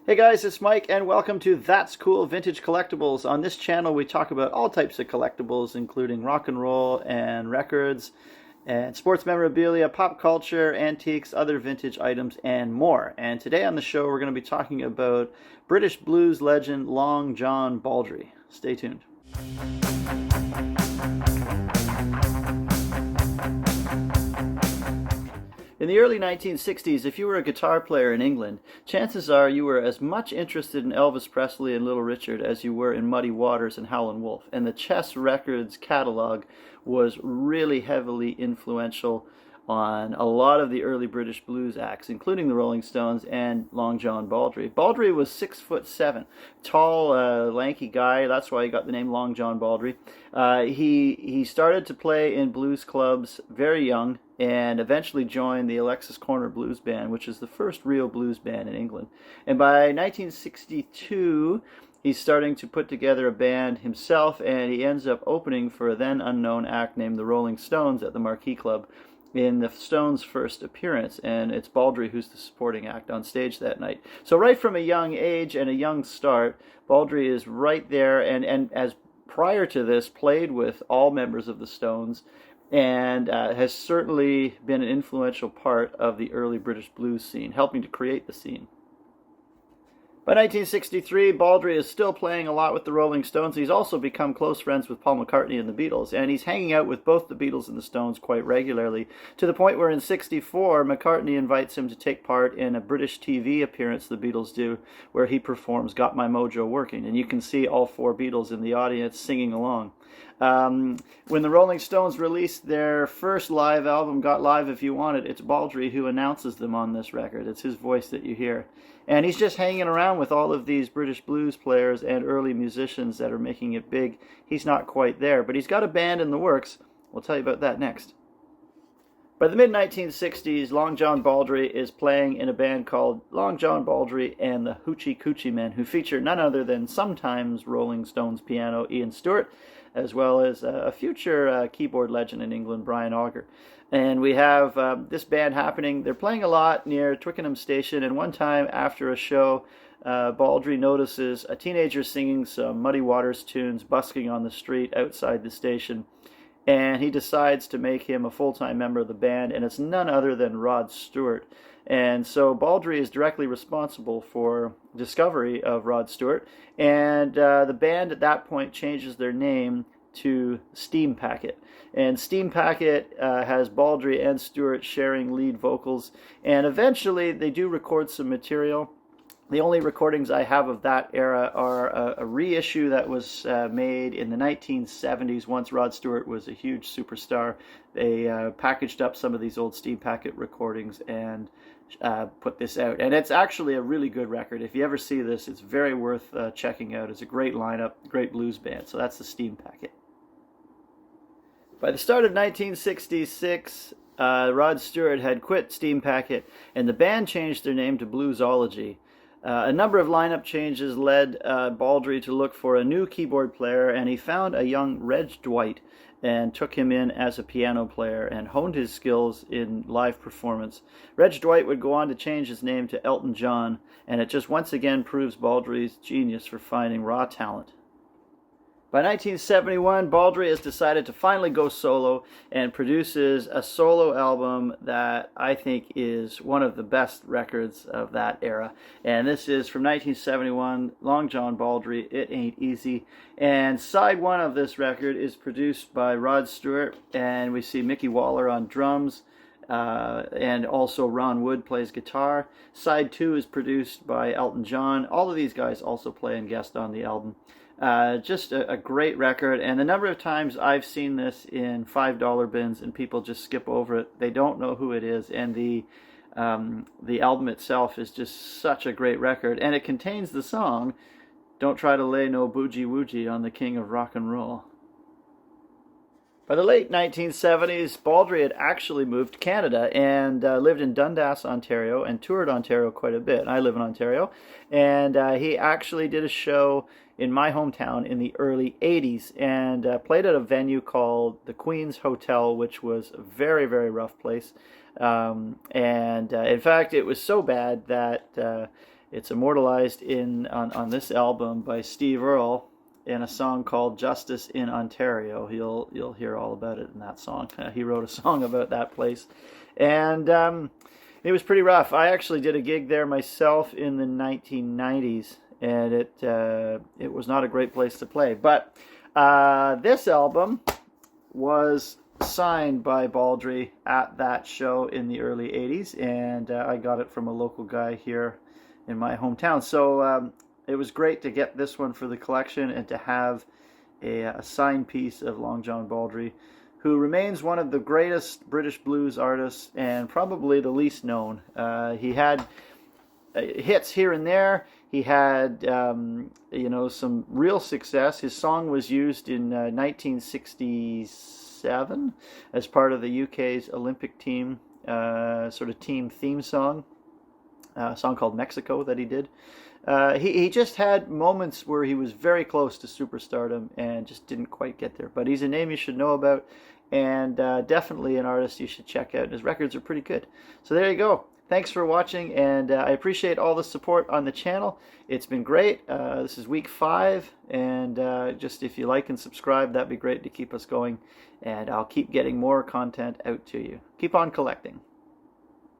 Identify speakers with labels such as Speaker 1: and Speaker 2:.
Speaker 1: Hey guys, it's Mike and welcome to That's Cool Vintage Collectibles. On this channel we talk about all types of collectibles including rock and roll and records and sports memorabilia, pop culture, antiques, other vintage items and more. And today on the show we're going to be talking about British blues legend Long John Baldry. Stay tuned. In the early 1960s, if you were a guitar player in England, chances are you were as much interested in Elvis Presley and Little Richard as you were in Muddy Waters and Howlin' Wolf. And the Chess Records catalog was really heavily influential on a lot of the early British blues acts, including the Rolling Stones and Long John Baldry. Baldry was 6'7", tall, lanky guy. That's why he got the name Long John Baldry. He started to play in blues clubs very young, and eventually joined the Alexis Corner Blues Band, which is the first real blues band in England. And by 1962, he's starting to put together a band himself, and he ends up opening for a then unknown act named the Rolling Stones at the Marquee Club in the Stones' first appearance, and it's Baldry who's the supporting act on stage that night. So right from a young age and a young start, Baldry is right there, and as prior to this, played with all members of the Stones, and has certainly been an influential part of the early British blues scene, helping to create the scene. By 1963, Baldry is still playing a lot with the Rolling Stones. He's also become close friends with Paul McCartney and the Beatles, and he's hanging out with both the Beatles and the Stones quite regularly, to the point where in '64, McCartney invites him to take part in a British TV appearance the Beatles do, where he performs Got My Mojo Working, and you can see all four Beatles in the audience singing along. When the Rolling Stones released their first live album, Got Live If You Want It, it's Baldry who announces them on this record. It's his voice that you hear. And he's just hanging around with all of these British blues players and early musicians that are making it big. He's not quite there, but he's got a band in the works. We'll tell you about that next. By the mid-1960s, Long John Baldry is playing in a band called Long John Baldry and the Hoochie Coochie Men, who feature none other than sometimes Rolling Stones piano Ian Stewart, as well as a future keyboard legend in England, Brian Auger. And we have this band happening. They're playing a lot near Twickenham Station, and one time after a show, Baldry notices a teenager singing some Muddy Waters tunes busking on the street outside the station, and he decides to make him a full-time member of the band, and it's none other than Rod Stewart. And so Baldry is directly responsible for discovery of Rod Stewart, and the band at that point changes their name to Steam Packet. And Steam Packet has Baldry and Stewart sharing lead vocals, and eventually they do record some material. The only recordings I have of that era are a reissue that was made in the 1970s once Rod Stewart was a huge superstar. They packaged up some of these old Steam Packet recordings and put this out. And it's actually a really good record. If you ever see this, it's very worth checking out. It's a great lineup, great blues band. So that's the Steam Packet. By the start of 1966, Rod Stewart had quit Steam Packet, and the band changed their name to Bluesology. A number of lineup changes led Baldry to look for a new keyboard player, and he found a young Reg Dwight and took him in as a piano player and honed his skills in live performance. Reg Dwight would go on to change his name to Elton John, and it just once again proves Baldry's genius for finding raw talent. By 1971, Baldry has decided to finally go solo and produces a solo album that I think is one of the best records of that era. And this is from 1971, Long John Baldry, It Ain't Easy. And side one of this record is produced by Rod Stewart, and we see Mickey Waller on drums, and also Ron Wood plays guitar. Side two is produced by Elton John. All of these guys also play and guest on the album. Just a great record, and the number of times I've seen this in $5 bins and people just skip over it. They don't know who it is, and the album itself is just such a great record, and it contains the song Don't Try to Lay No Boogie Woogie on the King of Rock and Roll. By the late 1970s, Baldry had actually moved to Canada and lived in Dundas, Ontario, and toured Ontario quite a bit. I live in Ontario, and he actually did a show in my hometown in the early 80s and played at a venue called the Queen's Hotel, which was a very, very rough place. In fact, it was so bad that It's immortalized on this album by Steve Earle in a song called "Justice in Ontario." You'll hear all about it in that song. He wrote a song about that place, and it was pretty rough. I actually did a gig there myself in the 1990s, and it was not a great place to play. But this album was signed by Baldry at that show in the early 80s, and I got it from a local guy here in my hometown. So it was great to get this one for the collection and to have a signed piece of Long John Baldry, who remains one of the greatest British blues artists and probably the least known. He had hits here and there. He had, some real success. His song was used in 1967 as part of the UK's Olympic team, sort of team theme song, a song called Mexico that he did. He just had moments where he was very close to superstardom and just didn't quite get there. But he's a name you should know about, and definitely an artist you should check out. His records are pretty good. So there you go. Thanks for watching, and I appreciate all the support on the channel. It's been great. This is week 5, and just if you like and subscribe, that'd be great to keep us going, and I'll keep getting more content out to you. Keep on collecting.